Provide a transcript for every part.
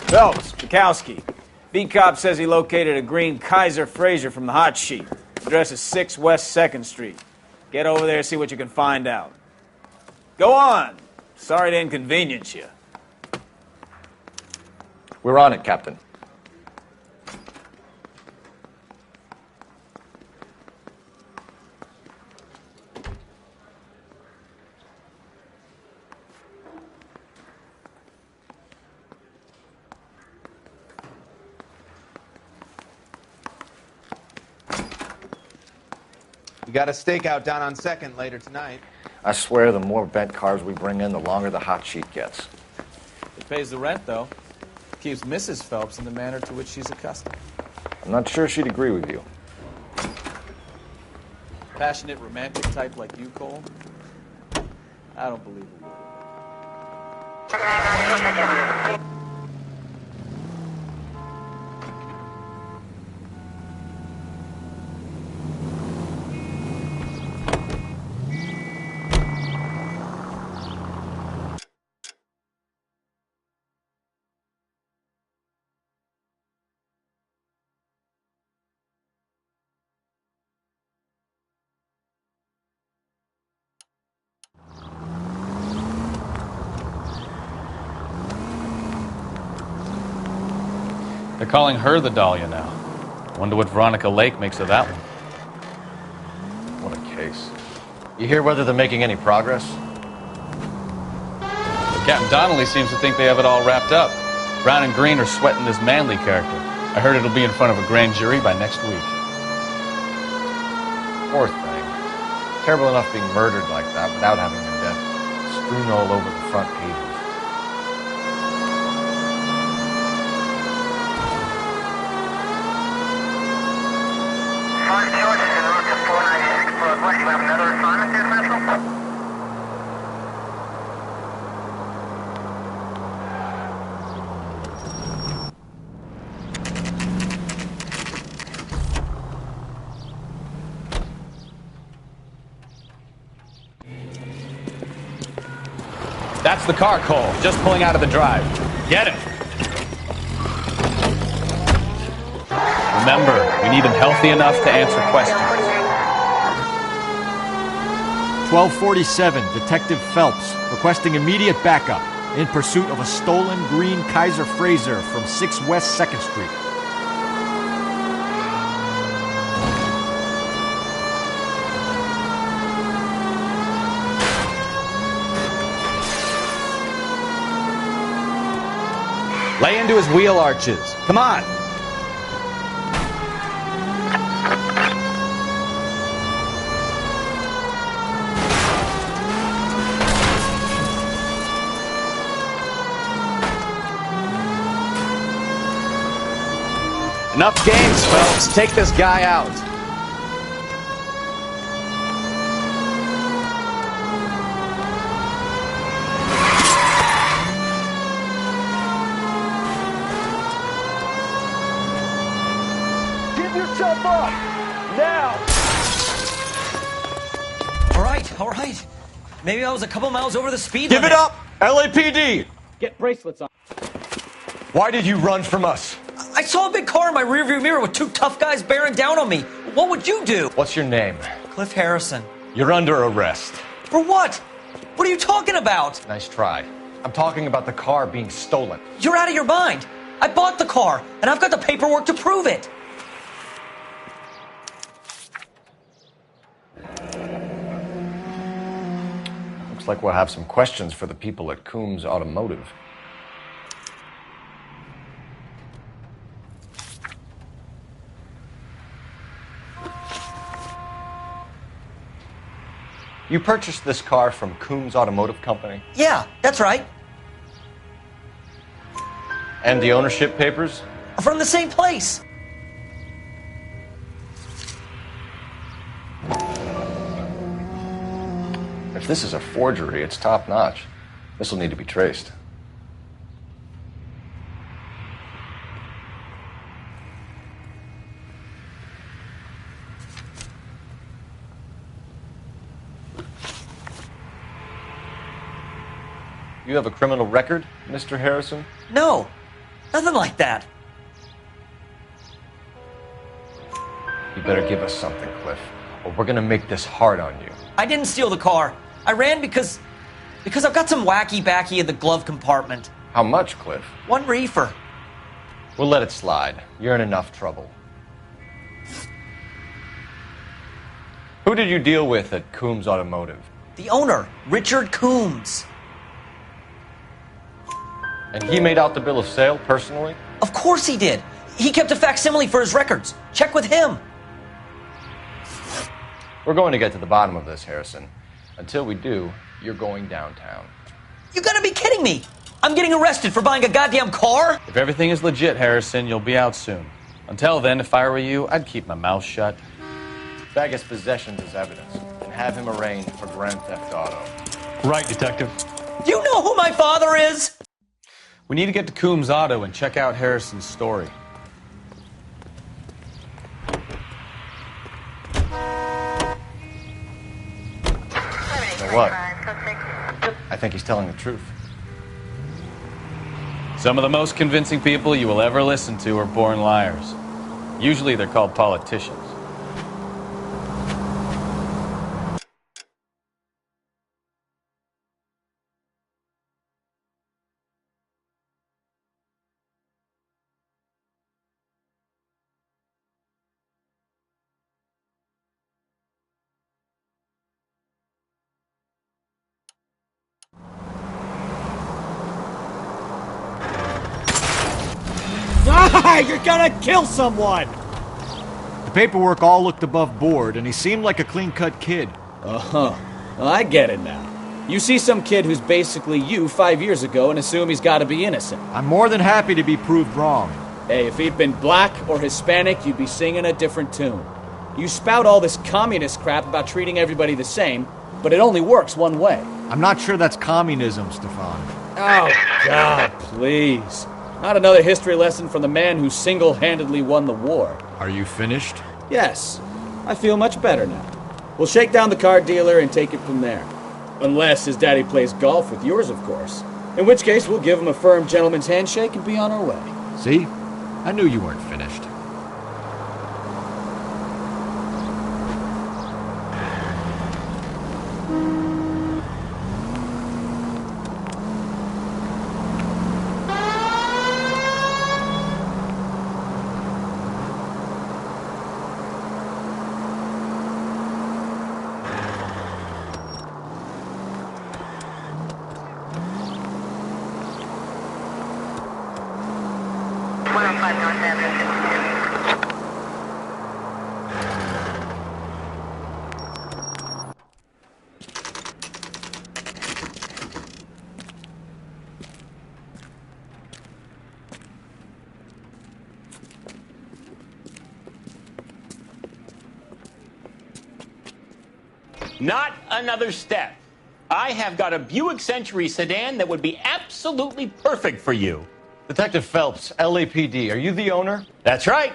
Phelps, Bukowski. B-Cop says he located a green Kaiser Fraser from the hot sheet. Address is 6 West 2nd Street. Get over there, see what you can find out. Go on. Sorry to inconvenience you. We're on it, Captain. We got a stakeout down on 2nd later tonight. I swear the more bent cars we bring in, the longer the hot sheet gets. It pays the rent, though. Keeps Mrs. Phelps in the manner to which she's accustomed. I'm not sure she'd agree with you. Passionate, romantic type like you, Cole? I don't believe it. They're calling her the Dahlia now. Wonder what Veronica Lake makes of that one. What a case. You hear whether they're making any progress? Captain Donnelly seems to think they have it all wrapped up. Brown and Green are sweating this Manley character. I heard it'll be in front of a grand jury by next week. Poor thing. Terrible enough being murdered like that without having her death strewn all over the front pages. George is en route to 496 Broadway. Do you have another assignment there, Central? That's the car, Cole. Just pulling out of the drive. Get him. Remember, we need him healthy enough to answer questions. 1247, Detective Phelps, requesting immediate backup in pursuit of a stolen green Kaiser Fraser from 6 West 2nd Street. Lay into his wheel arches. Come on. Enough games, Phelps. Take this guy out. Give yourself up! Now! All right. Maybe I was a couple miles over the speed Give limit. it up! LAPD! Get bracelets on. Why did you run from us? I saw a big car in my rearview mirror with two tough guys bearing down on me. What would you do? What's your name? Cliff Harrison. You're under arrest. For what? What are you talking about? Nice try. I'm talking about the car being stolen. You're out of your mind. I bought the car, and I've got the paperwork to prove it. Looks like we'll have some questions for the people at Coombs Automotive. You purchased this car from Coombs Automotive Company? Yeah, that's right. And the ownership papers? From the same place. If this is a forgery, it's top-notch. This will need to be traced. You have a criminal record, Mr. Harrison? No, nothing like that. You better give us something, Cliff, or we're gonna make this hard on you. I didn't steal the car. I ran because I've got some wacky backy in the glove compartment. How much, Cliff? 1 reefer. We'll let it slide. You're in enough trouble. Who did you deal with at Coombs Automotive? The owner, Richard Coombs. And he made out the bill of sale personally? Of course he did. He kept a facsimile for his records. Check with him. We're going to get to the bottom of this, Harrison. Until we do, you're going downtown. You gotta be kidding me. I'm getting arrested for buying a goddamn car? If everything is legit, Harrison, you'll be out soon. Until then, if I were you, I'd keep my mouth shut. Bag his possessions as evidence and have him arraigned for Grand Theft Auto. Right, Detective. Do you know who my father is? We need to get to Coombs Auto and check out Harrison's story. You know what? I think he's telling the truth. Some of the most convincing people you will ever listen to are born liars. Usually they're called politicians. Ah, you're gonna kill someone! The paperwork all looked above board, and he seemed like a clean-cut kid. Uh-huh. Well, I get it now. You see some kid who's basically you 5 years ago and assume he's gotta be innocent. I'm more than happy to be proved wrong. Hey, if he'd been black or Hispanic, you'd be singing a different tune. You spout all this communist crap about treating everybody the same, but it only works one way. I'm not sure that's communism, Stefan. Oh, God, please. Not another history lesson from the man who single-handedly won the war. Are you finished? Yes, I feel much better now. We'll shake down the car dealer and take it from there. Unless his daddy plays golf with yours, of course. In which case, we'll give him a firm gentleman's handshake and be on our way. See? I knew you weren't finished. Not another step. I have got a Buick Century sedan that would be absolutely perfect for you. Detective Phelps, LAPD, are you the owner? That's right.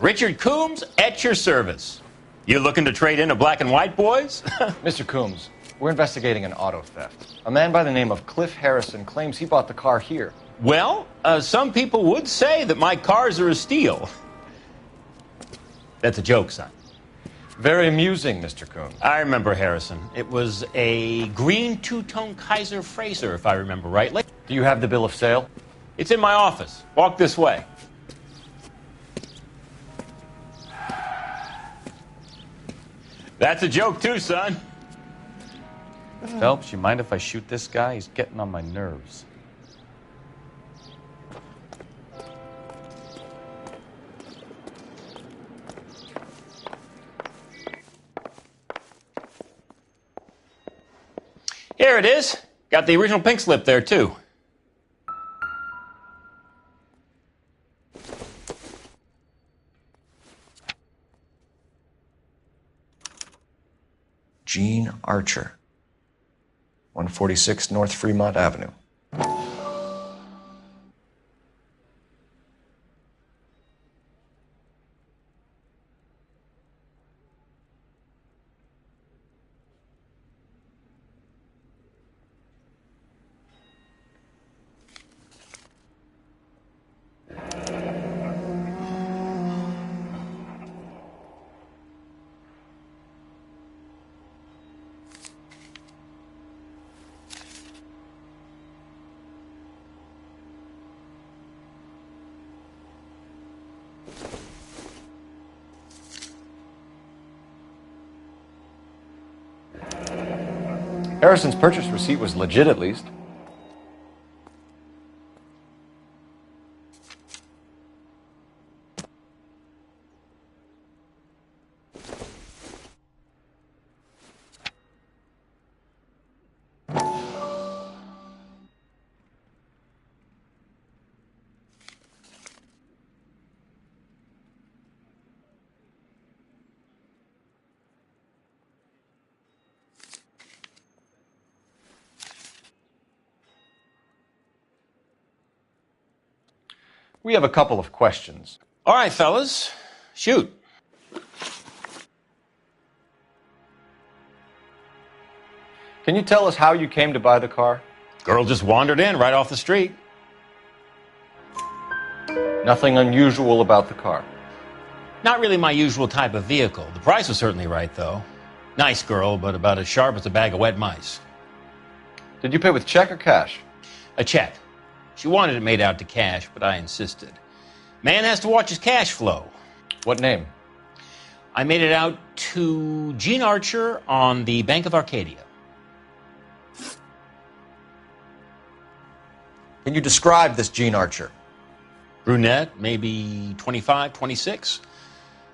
Richard Coombs at your service. You looking to trade in a black and white, boys? Mr. Coombs, we're investigating an auto theft. A man by the name of Cliff Harrison claims he bought the car here. Well, some people would say that my cars are a steal. That's a joke, son. Very amusing, Mr. Coombs. I remember Harrison. It was a green two-tone Kaiser Frazer, if I remember rightly. Do you have the bill of sale? It's in my office. Walk this way. That's a joke too, son. Phelps, you mind if I shoot this guy? He's getting on my nerves. Here it is. Got the original pink slip there, too. Gene Archer, 146 North Fremont Avenue. Harrison's purchase receipt was legit, at least. We have a couple of questions. All right, fellas, shoot. Can you tell us how you came to buy the car? Girl just wandered in right off the street. Nothing unusual about the car. Not really my usual type of vehicle. The price was certainly right, though. Nice girl, but about as sharp as a bag of wet mice. Did you pay with check or cash? A check. She wanted it made out to cash, but I insisted. Man has to watch his cash flow. What name? I made it out to Gene Archer on the Bank of Arcadia. Can you describe this Gene Archer? Brunette, maybe 25, 26.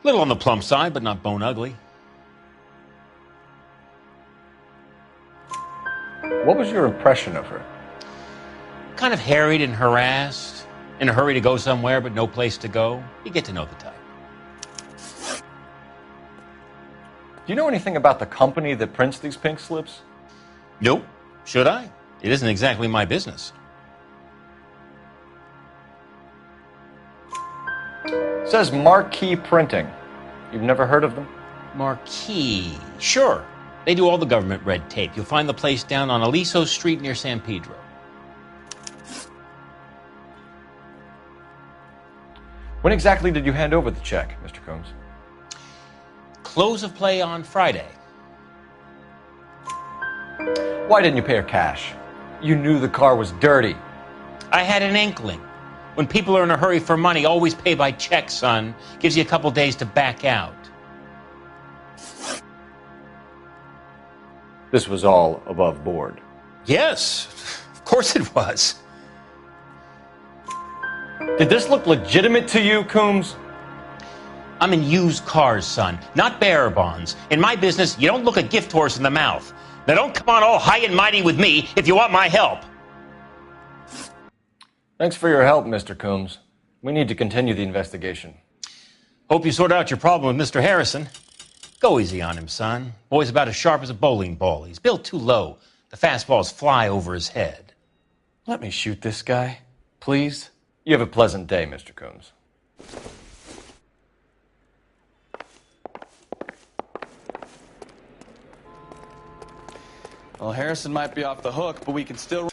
Little on the plump side, but not bone ugly. What was your impression of her? Kind of harried and harassed, in a hurry to go somewhere but no place to go. You get to know the type. Do you know anything about the company that prints these pink slips? Nope. Should I? It isn't exactly my business. It says Marquee Printing. You've never heard of them? Marquee. Sure. They do all the government red tape. You'll find the place down on Aliso Street near San Pedro. When exactly did you hand over the check, Mr. Combs? Close of play on Friday. Why didn't you pay her cash? You knew the car was dirty. I had an inkling. When people are in a hurry for money, always pay by check, son. Gives you a couple days to back out. This was all above board. Yes, of course it was. Did this look legitimate to you, Coombs? I'm in used cars, son, not bearer bonds. In my business, you don't look a gift horse in the mouth. Now don't come on all high and mighty with me if you want my help. Thanks for your help, Mr. Coombs. We need to continue the investigation. Hope you sort out your problem with Mr. Harrison. Go easy on him, son. Boy's about as sharp as a bowling ball. He's built too low. The fastballs fly over his head. Let me shoot this guy, please. You have a pleasant day, Mr. Coombs. Well, Harrison might be off the hook, but we can still...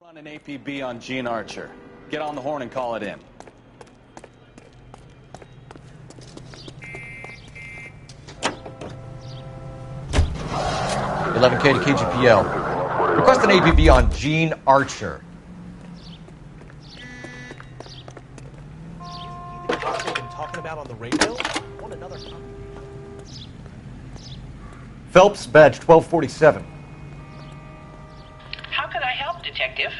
Run an APB on Gene Archer. Get on the horn and call it in. $11K to KGPL. Request an APB on Gene Archer. Talking about on the radio? Want another copy? Phelps, badge 1247. How can I help, Detective?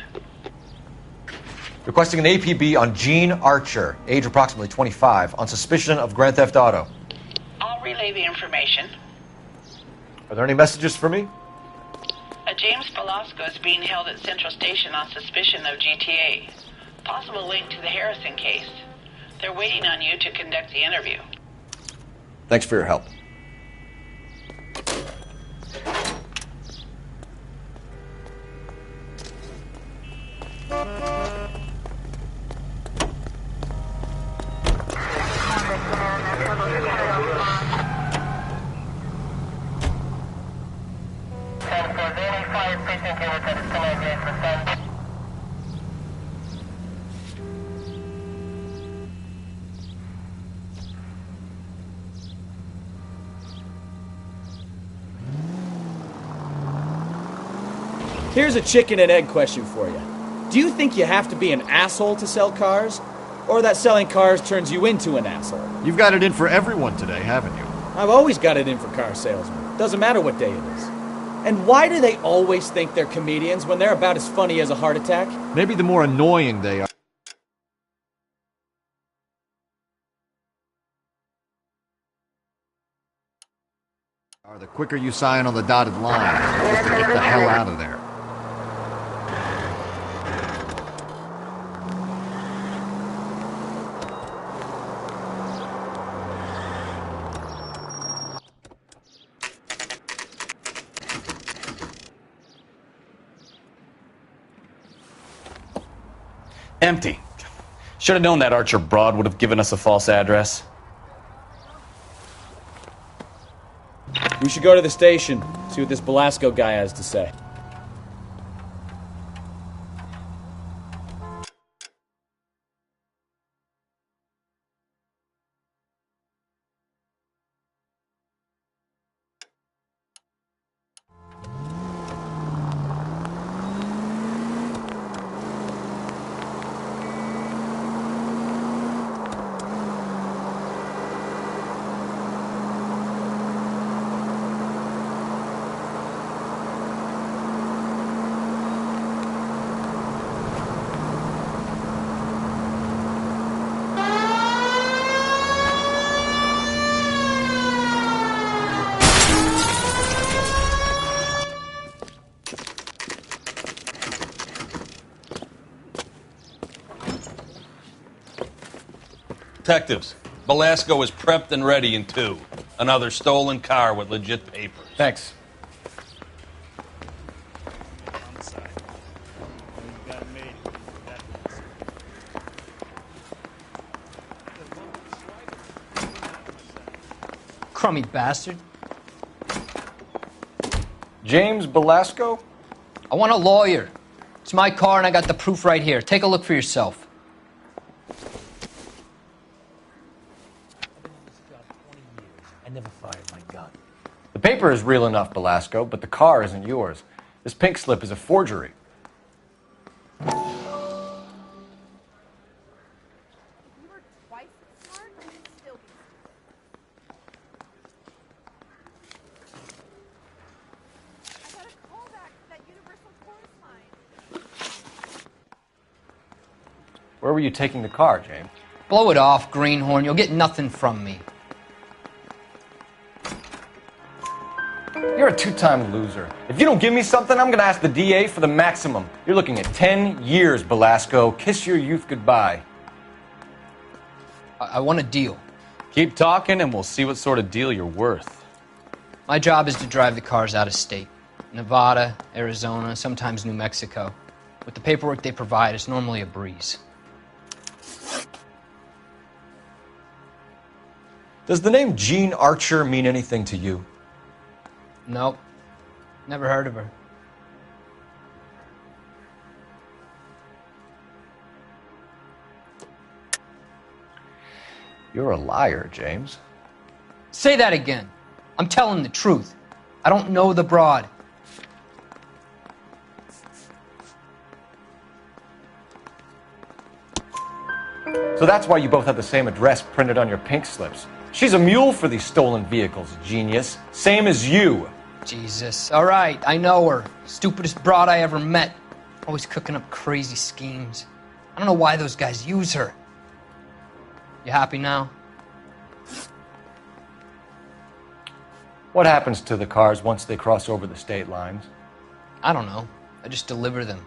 Requesting an APB on Gene Archer, age approximately 25, on suspicion of grand theft auto. I'll relay the information. Are there any messages for me? A James Velasco is being held at Central Station on suspicion of GTA. Possible link to the Harrison case. They're waiting on you to conduct the interview. Thanks for your help. Here's a chicken and egg question for you. Do you think you have to be an asshole to sell cars? Or that selling cars turns you into an asshole? You've got it in for everyone today, haven't you? I've always got it in for car salesmen. Doesn't matter what day it is. And why do they always think they're comedians when they're about as funny as a heart attack? Maybe the more annoying they are, the quicker you sign on the dotted line, just to get the hell out of there. Empty. Should have known that Archer Broad would have given us a false address. We should go to the station, see what this Belasco guy has to say. Detectives, Belasco is prepped and ready in 2. Another stolen car with legit papers. Thanks. Crummy bastard. James Belasco? I want a lawyer. It's my car and I got the proof right here. Take a look for yourself. I never fired my gun. The paper is real enough, Belasco, but the car isn't yours. This pink slip is a forgery. Where were you taking the car, James? Blow it off, greenhorn. You'll get nothing from me. You're a two-time loser. If you don't give me something, I'm gonna ask the DA for the maximum. You're looking at 10 years, Belasco. Kiss your youth goodbye. I want a deal. Keep talking and we'll see what sort of deal you're worth. My job is to drive the cars out of state. Nevada, Arizona, sometimes New Mexico. With the paperwork they provide, it's normally a breeze. Does the name Jean Archer mean anything to you? Nope. Never heard of her. You're a liar, James. Say that again. I'm telling the truth. I don't know the broad. So that's why you both have the same address printed on your pink slips. She's a mule for these stolen vehicles, genius. Same as you. Jesus. All right, I know her. Stupidest broad I ever met. Always cooking up crazy schemes. I don't know why those guys use her. You happy now? What happens to the cars once they cross over the state lines? I don't know. I just deliver them.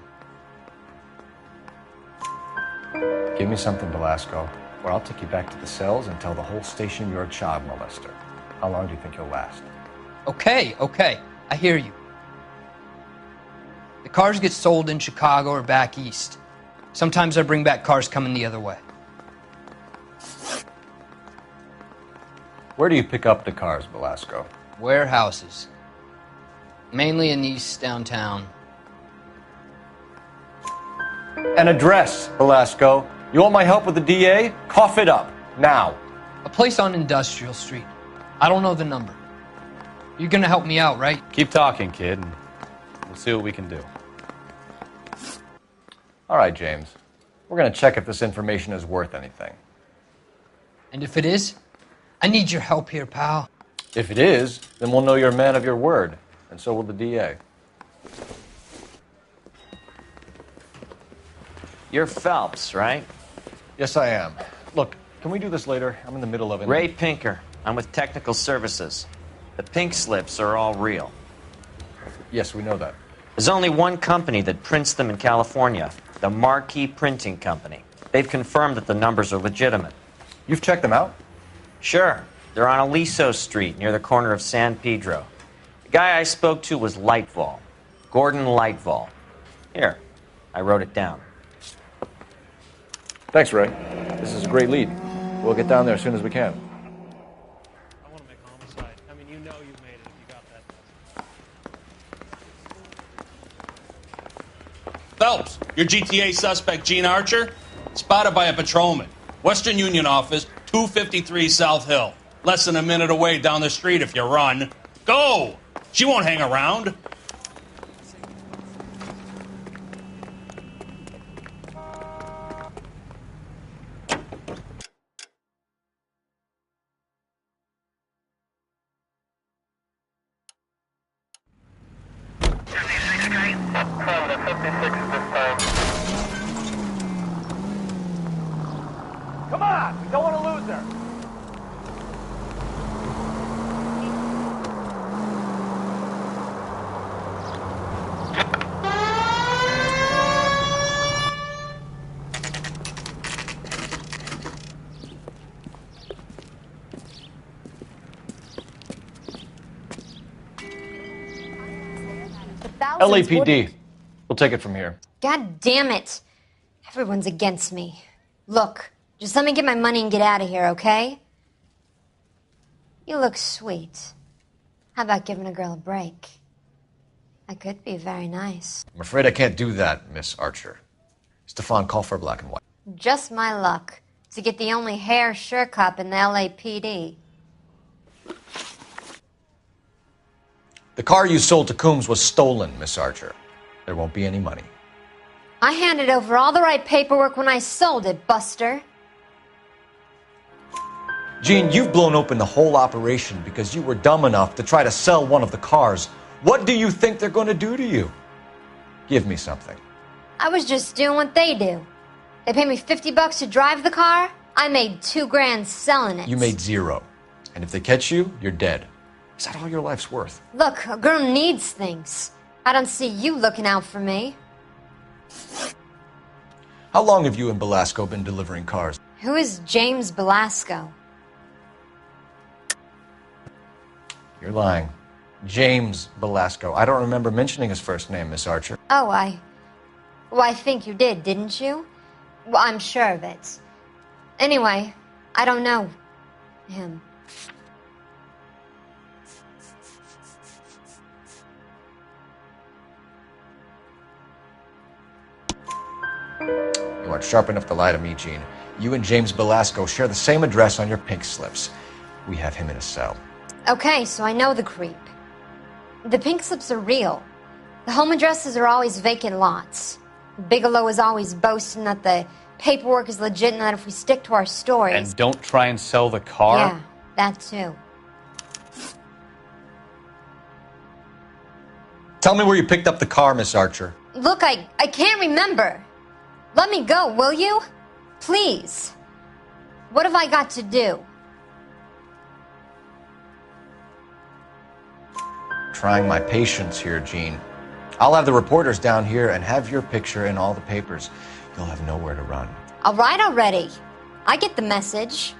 Give me something, Belasco, or I'll take you back to the cells and tell the whole station you're a child molester. How long do you think you'll last? Okay. I hear you. The cars get sold in Chicago or back east. Sometimes I bring back cars coming the other way. Where do you pick up the cars, Belasco? Warehouses. Mainly in East downtown. An address, Velasco. You want my help with the DA? Cough it up. Now. A place on Industrial Street. I don't know the number. You're gonna help me out, right? Keep talking, kid, and we'll see what we can do. All right, James. We're going to check if this information is worth anything. And if it is, I need your help here, pal. If it is, then we'll know you're a man of your word, and so will the DA. You're Phelps, right? Yes, I am. Look, can we do this later? I'm in the middle of it. Ray Pinker. I'm with Technical Services. The pink slips are all real. Yes, we know that. There's only one company that prints them in California, the Marquee Printing Company. They've confirmed that the numbers are legitimate. You've checked them out? Sure. They're on Aliso Street, near the corner of San Pedro. The guy I spoke to was Lightval. Gordon Lightval. Here, I wrote it down. Thanks, Ray. This is a great lead. We'll get down there as soon as we can. I want to make homicide. I mean, you know you've made it if you got that. Phelps, your GTA suspect, Gene Archer, spotted by a patrolman. Western Union office, 253 South Hill. Less than a minute away down the street if you run. Go! She won't hang around. Come on! We don't want to lose her! LAPD. We'll take it from here. God damn it. Everyone's against me. Look, just let me get my money and get out of here, okay? You look sweet. How about giving a girl a break? I could be very nice. I'm afraid I can't do that, Miss Archer. Stefan, call for black and white. Just my luck to get the only hair sure cop in the LAPD. The car you sold to Coombs was stolen, Miss Archer. There won't be any money. I handed over all the right paperwork when I sold it, Buster. Gene, you've blown open the whole operation because you were dumb enough to try to sell one of the cars. What do you think they're going to do to you? Give me something. I was just doing what they do. They paid me $50 to drive the car. I made $2 grand selling it. You made $0. And if they catch you, you're dead. Is that all your life's worth? Look, a girl needs things. I don't see you looking out for me. How long have you and Belasco been delivering cars? Who is James Belasco? You're lying. James Belasco. I don't remember mentioning his first name, Miss Archer. Oh, I think you did, didn't you? Well, I'm sure of it. Anyway, I don't know him. You aren't sharp enough to lie to me, Gene. You and James Belasco share the same address on your pink slips. We have him in a cell. Okay, so I know the creep. The pink slips are real. The home addresses are always vacant lots. Bigelow is always boasting that the paperwork is legit and that if we stick to our stories... And don't try and sell the car? Yeah, that too. Tell me where you picked up the car, Miss Archer. Look, I can't remember. Let me go, will you? Please. What have I got to do? Trying my patience here, Gene. I'll have the reporters down here and have your picture in all the papers. You'll have nowhere to run. All right already. I get the message.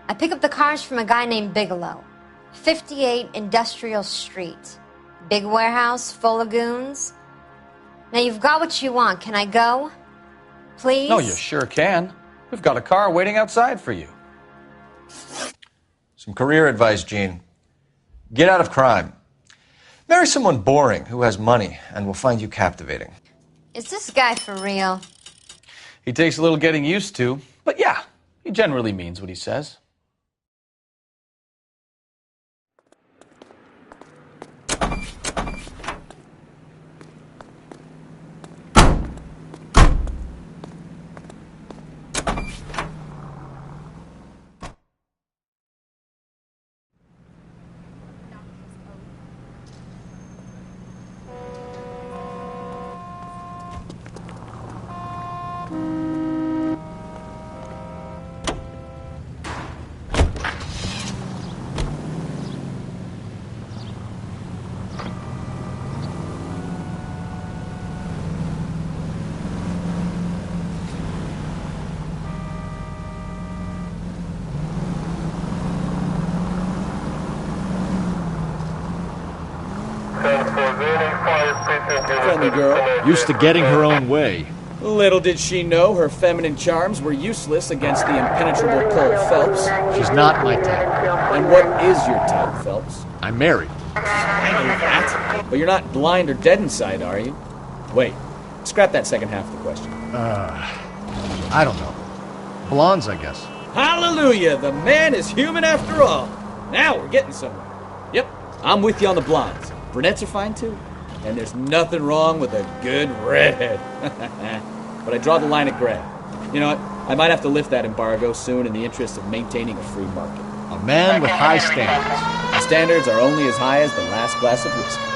I pick up the cars from a guy named Bigelow. 58 Industrial Street. Big warehouse full of goons. Now you've got what you want. Can I go? Please? No, you sure can. We've got a car waiting outside for you. Some career advice, Gene. Get out of crime. Marry someone boring who has money and will find you captivating. Is this guy for real? He takes a little getting used to, but yeah, he generally means what he says. Friendly girl. Used to getting her own way. Little did she know her feminine charms were useless against the impenetrable Cole Phelps. She's not my type. And what is your type, Phelps? I'm married. I know that. But you're not blind or dead inside, are you? Wait, scrap that second half of the question. I don't know. Blondes, I guess. Hallelujah! The man is human after all. Now we're getting somewhere. Yep, I'm with you on the blondes. Brunettes are fine too. And there's nothing wrong with a good redhead. But I draw the line at gray. You know what? I might have to lift that embargo soon in the interest of maintaining a free market. A man with high standards. The standards are only as high as the last glass of whiskey.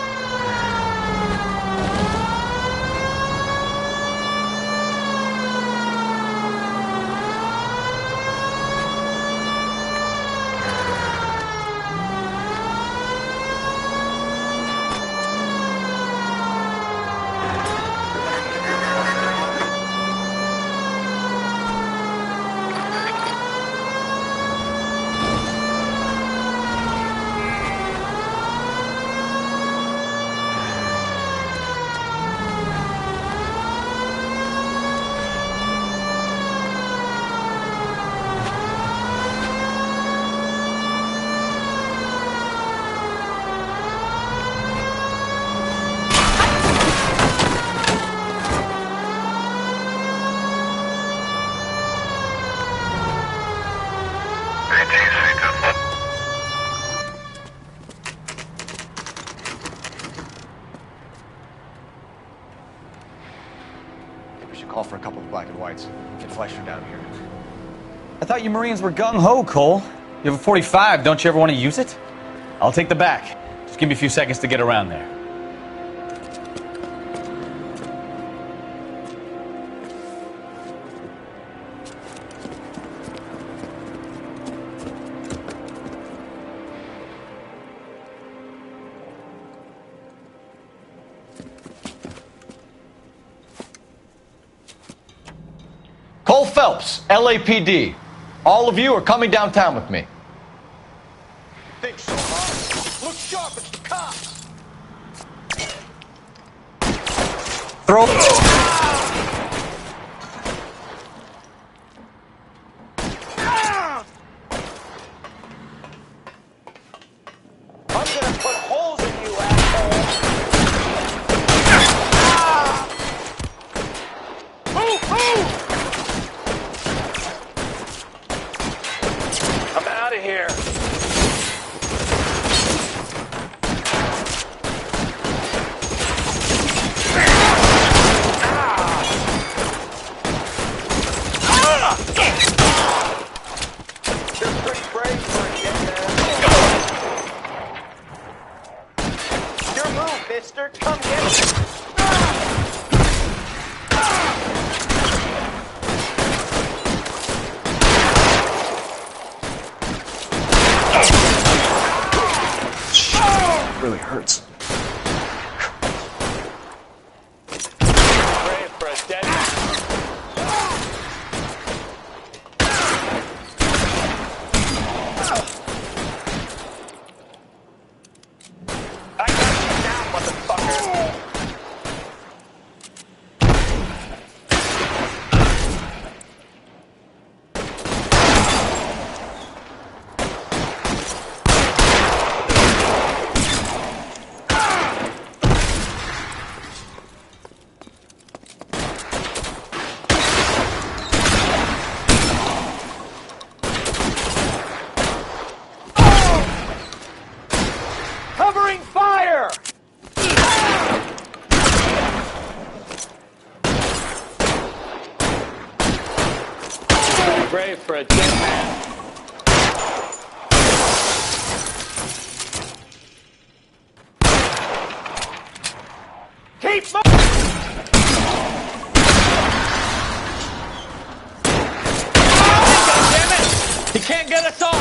Call for a couple of black and whites. Get Fleischer down here. I thought you Marines were gung-ho, Cole. You have a 45, don't you ever want to use it? I'll take the back. Just give me a few seconds to get around there. Cole Phelps, LAPD. All of you are coming downtown with me. Think so, huh? Look sharp, it's the cops. Throw. I'm gonna put holes in you, asshole. Move, move! I'm out of here. Ah! Brave for a dead man. Keep moving! Damn it! He can't get us off!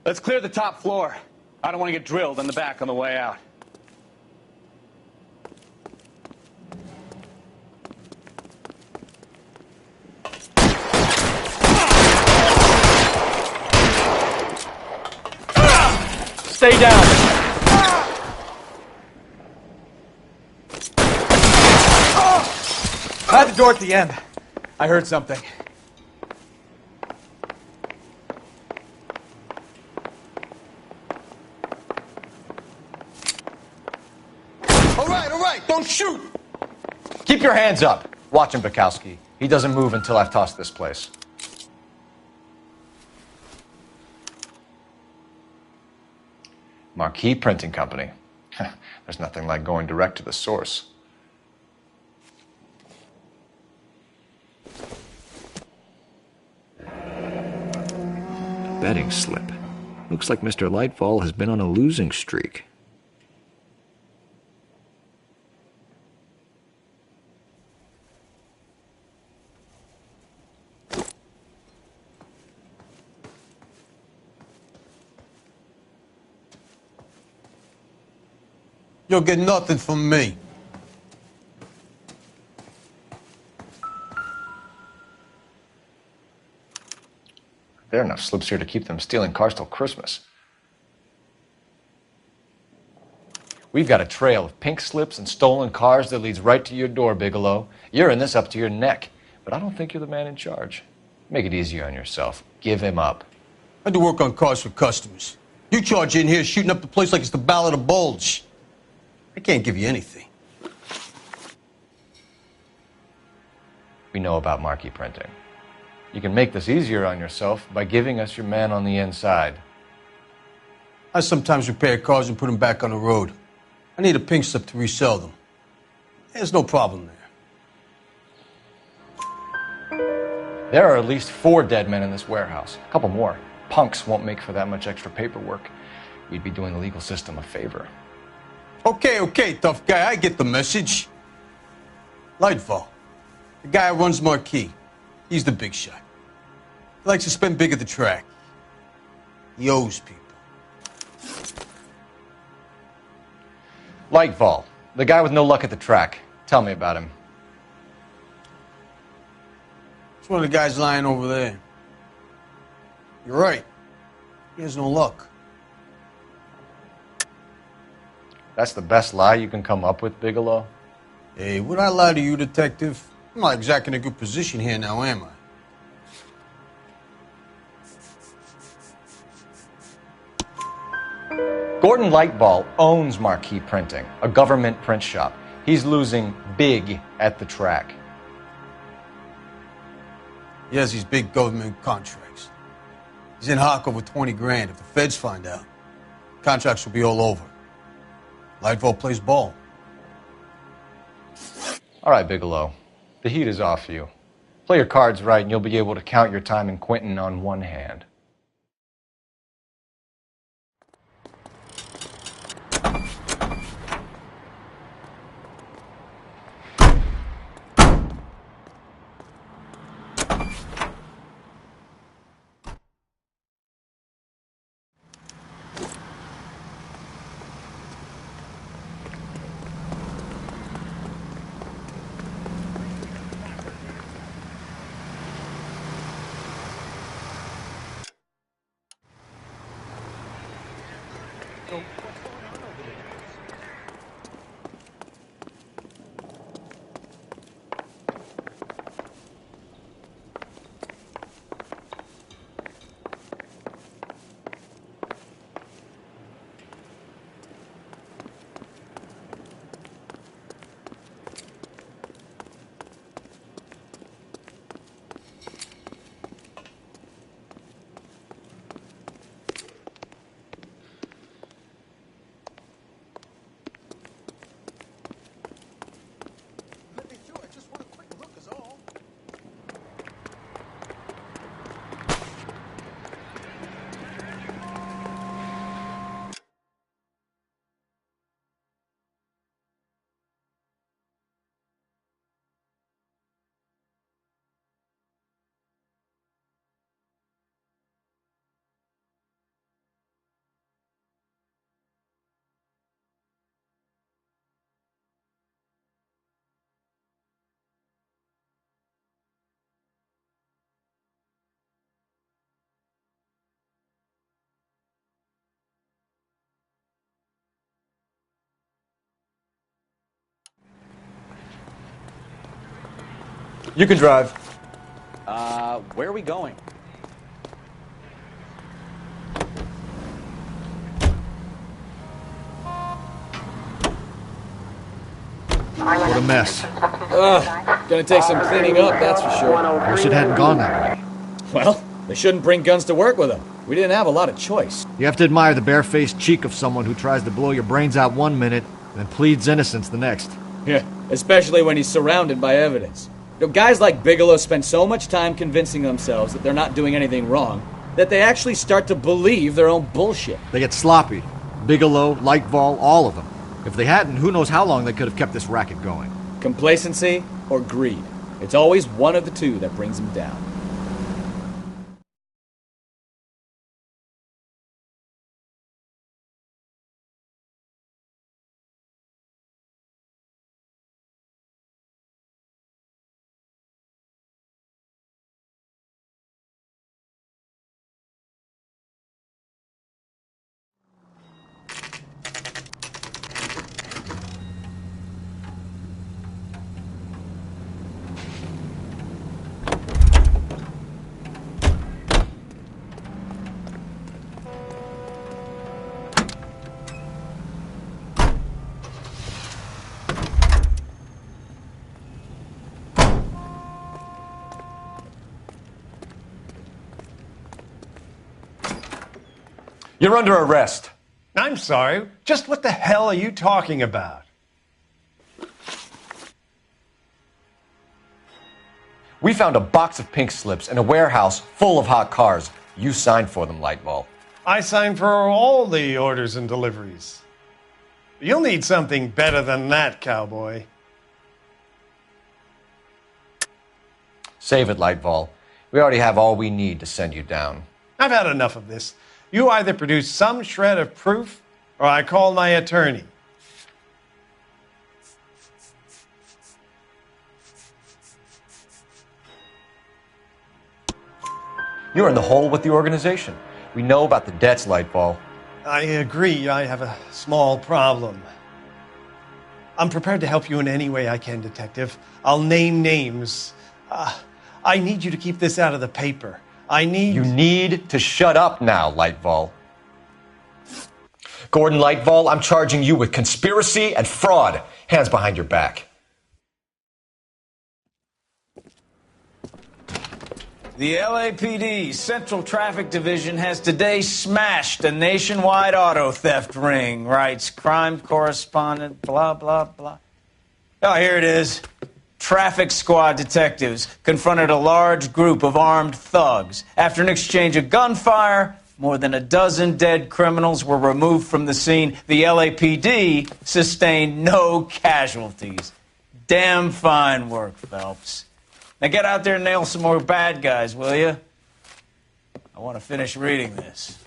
Let's clear the top floor. I don't want to get drilled in the back on the way out. Stay down. At the door at the end. I heard something. All right, don't shoot! Keep your hands up. Watch him, Bukowski. He doesn't move until I've tossed this place. Marquee Printing Company. There's nothing like going direct to the source. Betting slip. Looks like Mr. Lightfall has been on a losing streak. You'll get nothing from me. There are enough slips here to keep them stealing cars till Christmas. We've got a trail of pink slips and stolen cars that leads right to your door, Bigelow. You're in this up to your neck, but I don't think you're the man in charge. Make it easier on yourself. Give him up. I do work on cars for customers. You charge in here shooting up the place like it's the Ballad of Bulge. I can't give you anything. We know about marquee printing. You can make this easier on yourself by giving us your man on the inside. I sometimes repair cars and put them back on the road. I need a pink slip to resell them. There's no problem there. There are at least 4 dead men in this warehouse. A couple more. Punks won't make for that much extra paperwork. We'd be doing the legal system a favor. Okay, tough guy. I get the message. Lightfall, the guy who runs Marquee. He's the big shot. He likes to spend big at the track. He owes people. Lightfall, the guy with no luck at the track. Tell me about him. It's one of the guys lying over there. You're right. He has no luck. That's the best lie you can come up with, Bigelow? Hey, would I lie to you, detective? I'm not exactly in a good position here now, am I? Gordon Lightball owns Marquee Printing, a government print shop. He's losing big at the track. He has these big government contracts. He's in hock over 20 grand. If the feds find out, contracts will be all over. Lightfall plays ball. All right, Bigelow. The heat is off you. Play your cards right and you'll be able to count your time in Quentin on one hand. You can drive. Where are we going? What a mess. Gonna take some cleaning up, that's for sure. Wish it hadn't gone that way. Well, they shouldn't bring guns to work with them. We didn't have a lot of choice. You have to admire the barefaced cheek of someone who tries to blow your brains out one minute and pleads innocence the next. Yeah, especially when he's surrounded by evidence. You know, guys like Bigelow spend so much time convincing themselves that they're not doing anything wrong that they actually start to believe their own bullshit. They get sloppy. Bigelow, Lightval, all of them. If they hadn't, who knows how long they could have kept this racket going. Complacency or greed. It's always one of the two that brings them down. You're under arrest. I'm sorry. Just what the hell are you talking about? We found a box of pink slips in a warehouse full of hot cars. You signed for them, Lightval. I signed for all the orders and deliveries. You'll need something better than that, cowboy. Save it, Lightval. We already have all we need to send you down. I've had enough of this. You either produce some shred of proof, or I call my attorney. You're in the hole with the organization. We know about the debts, Lightval. I agree. I have a small problem. I'm prepared to help you in any way I can, Detective. I'll name names. I need you to keep this out of the paper. You need to shut up now, Lightval. Gordon Lightval, I'm charging you with conspiracy and fraud. Hands behind your back. The LAPD Central Traffic Division has today smashed a nationwide auto theft ring, writes crime correspondent, blah, blah, blah. Oh, here it is. Traffic squad detectives confronted a large group of armed thugs. After an exchange of gunfire, more than a dozen dead criminals were removed from the scene. The LAPD sustained no casualties. Damn fine work, Phelps. Now get out there and nail some more bad guys, will you? I want to finish reading this.